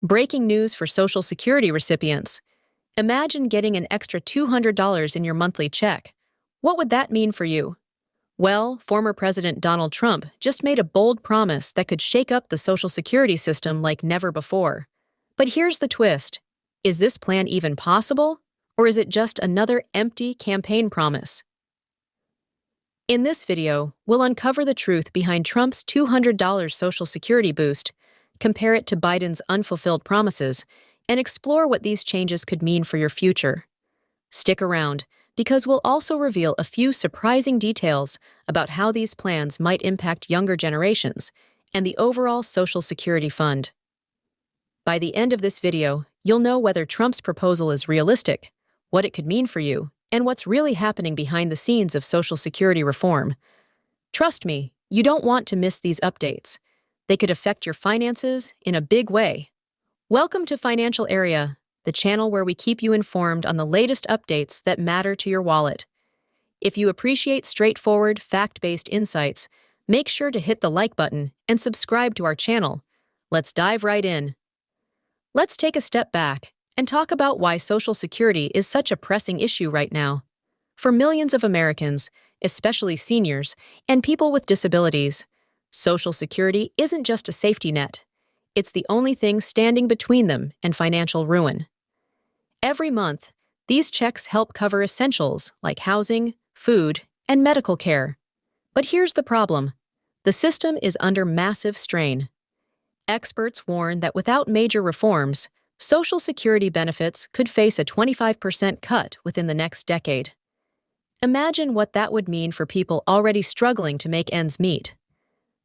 Breaking news for Social Security recipients. Imagine getting an extra $200 in your monthly check. What would that mean for you? Well, former President Donald Trump just made a bold promise that could shake up the Social Security system like never before. But here's the twist. Is this plan even possible? Or is it just another empty campaign promise? In this video, we'll uncover the truth behind Trump's $200 Social Security boost, compare it to Biden's unfulfilled promises, and explore what these changes could mean for your future. Stick around, because we'll also reveal a few surprising details about how these plans might impact younger generations and the overall Social Security fund. By the end of this video, you'll know whether Trump's proposal is realistic, what it could mean for you, and what's really happening behind the scenes of Social Security reform. Trust me, you don't want to miss these updates. They could affect your finances in a big way. Welcome to Financial Area, the channel where we keep you informed on the latest updates that matter to your wallet. If you appreciate straightforward, fact-based insights, make sure to hit the like button and subscribe to our channel. Let's dive right in. Let's take a step back and talk about why Social Security is such a pressing issue right now. For millions of Americans, especially seniors and people with disabilities, Social Security isn't just a safety net. It's the only thing standing between them and financial ruin. Every month, these checks help cover essentials like housing, food, and medical care. But here's the problem. The system is under massive strain. Experts warn that without major reforms, Social Security benefits could face a 25% cut within the next decade. Imagine what that would mean for people already struggling to make ends meet.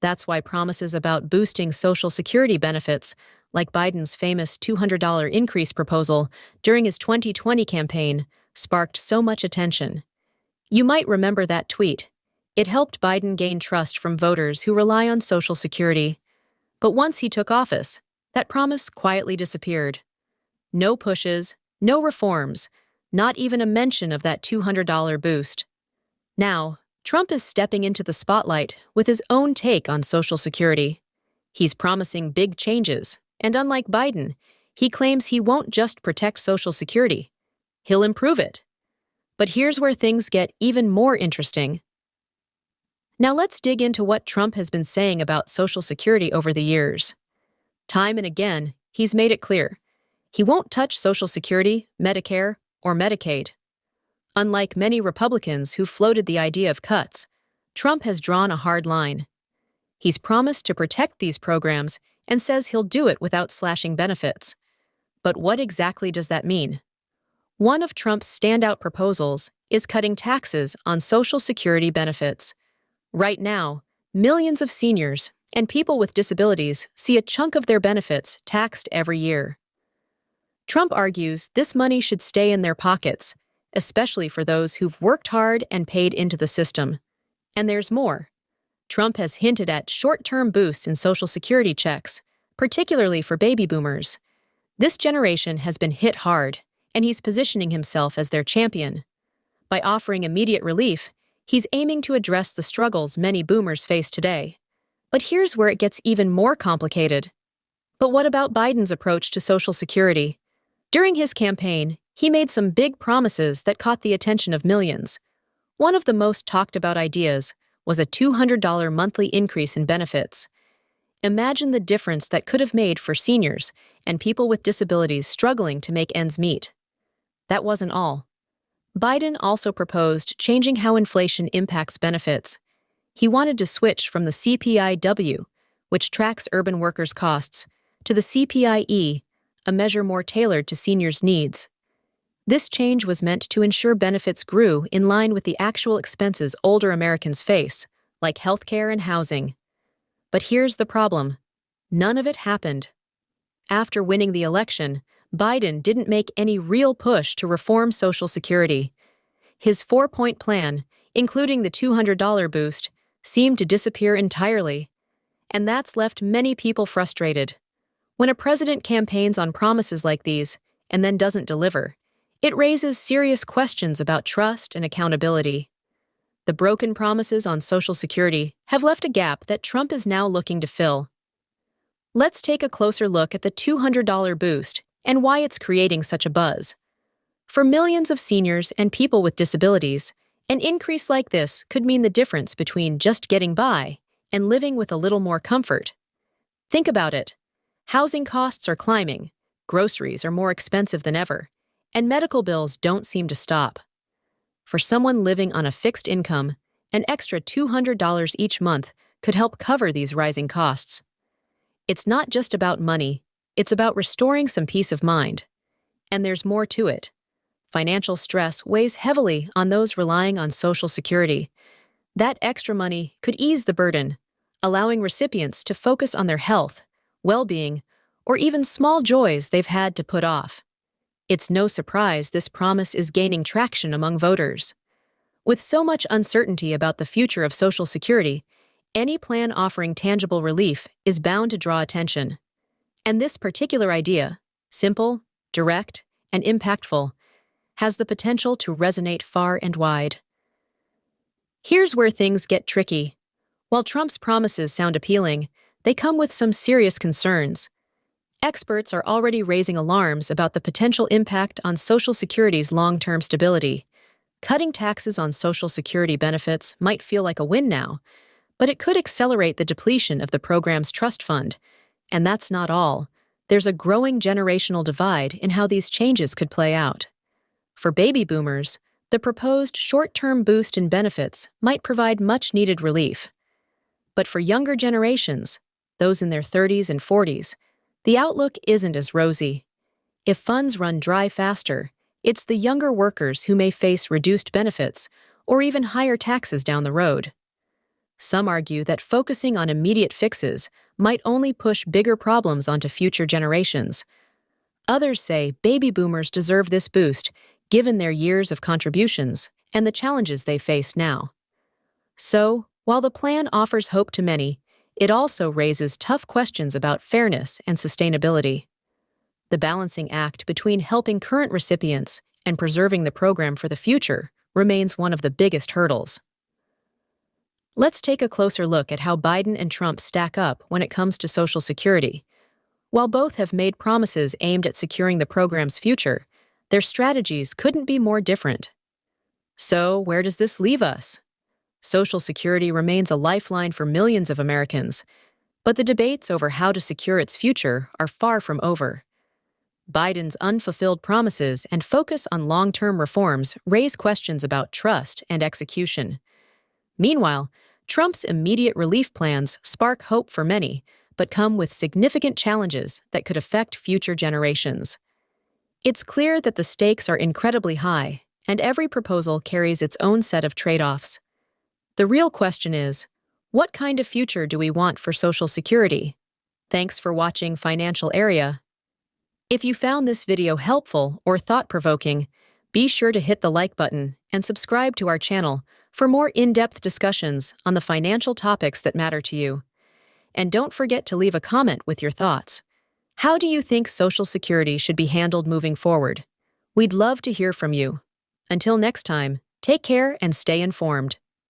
That's why promises about boosting Social Security benefits, like Biden's famous $200 increase proposal during his 2020 campaign, sparked so much attention. You might remember that tweet. It helped Biden gain trust from voters who rely on Social Security. But once he took office, that promise quietly disappeared. No pushes, no reforms, not even a mention of that $200 boost. Now, Trump is stepping into the spotlight with his own take on Social Security. He's promising big changes, and unlike Biden, he claims he won't just protect Social Security. He'll improve it. But here's where things get even more interesting. Now let's dig into what Trump has been saying about Social Security over the years. Time and again, he's made it clear. He won't touch Social Security, Medicare, or Medicaid. Unlike many Republicans who floated the idea of cuts, Trump has drawn a hard line. He's promised to protect these programs and says he'll do it without slashing benefits. But what exactly does that mean? One of Trump's standout proposals is cutting taxes on Social Security benefits. Right now, millions of seniors and people with disabilities see a chunk of their benefits taxed every year. Trump argues this money should stay in their pockets, especially for those who've worked hard and paid into the system. And there's more. Trump has hinted at short-term boosts in Social Security checks, particularly for baby boomers. This generation has been hit hard, and he's positioning himself as their champion. By offering immediate relief, he's aiming to address the struggles many boomers face today. But here's where it gets even more complicated. But what about Biden's approach to Social Security? During his campaign, he made some big promises that caught the attention of millions. One of the most talked about ideas was a $200 monthly increase in benefits. Imagine the difference that could have made for seniors and people with disabilities struggling to make ends meet. That wasn't all. Biden also proposed changing how inflation impacts benefits. He wanted to switch from the CPI-W, which tracks urban workers' costs, to the CPI-E, a measure more tailored to seniors' needs. This change was meant to ensure benefits grew in line with the actual expenses older Americans face, like healthcare and housing. But here's the problem. None of it happened. After winning the election, Biden didn't make any real push to reform Social Security. His four-point plan, including the $200 boost, seemed to disappear entirely. And that's left many people frustrated. When a president campaigns on promises like these and then doesn't deliver, it raises serious questions about trust and accountability. The broken promises on Social Security have left a gap that Trump is now looking to fill. Let's take a closer look at the $200 boost and why it's creating such a buzz. For millions of seniors and people with disabilities, an increase like this could mean the difference between just getting by and living with a little more comfort. Think about it. Housing costs are climbing, groceries are more expensive than ever, and medical bills don't seem to stop. For someone living on a fixed income, an extra $200 each month could help cover these rising costs. It's not just about money, it's about restoring some peace of mind. And there's more to it. Financial stress weighs heavily on those relying on Social Security. That extra money could ease the burden, allowing recipients to focus on their health, well-being, or even small joys they've had to put off. It's no surprise this promise is gaining traction among voters. With so much uncertainty about the future of Social Security, any plan offering tangible relief is bound to draw attention. And this particular idea, simple, direct, and impactful, has the potential to resonate far and wide. Here's where things get tricky. While Trump's promises sound appealing, they come with some serious concerns. Experts are already raising alarms about the potential impact on Social Security's long-term stability. Cutting taxes on Social Security benefits might feel like a win now, but it could accelerate the depletion of the program's trust fund. And that's not all. There's a growing generational divide in how these changes could play out. For baby boomers, the proposed short-term boost in benefits might provide much-needed relief. But for younger generations, those in their 30s and 40s, the outlook isn't as rosy. If funds run dry faster, it's the younger workers who may face reduced benefits or even higher taxes down the road. Some argue that focusing on immediate fixes might only push bigger problems onto future generations. Others say baby boomers deserve this boost given their years of contributions and the challenges they face now. So, while the plan offers hope to many, it also raises tough questions about fairness and sustainability. The balancing act between helping current recipients and preserving the program for the future remains one of the biggest hurdles. Let's take a closer look at how Biden and Trump stack up when it comes to Social Security. While both have made promises aimed at securing the program's future, their strategies couldn't be more different. So, where does this leave us? Social Security remains a lifeline for millions of Americans, but the debates over how to secure its future are far from over. Biden's unfulfilled promises and focus on long-term reforms raise questions about trust and execution. Meanwhile, Trump's immediate relief plans spark hope for many, but come with significant challenges that could affect future generations. It's clear that the stakes are incredibly high, and every proposal carries its own set of trade-offs. The real question is, what kind of future do we want for Social Security? Thanks for watching Financial Area. If you found this video helpful or thought-provoking, be sure to hit the like button and subscribe to our channel for more in-depth discussions on the financial topics that matter to you. And don't forget to leave a comment with your thoughts. How do you think Social Security should be handled moving forward? We'd love to hear from you. Until next time, take care and stay informed.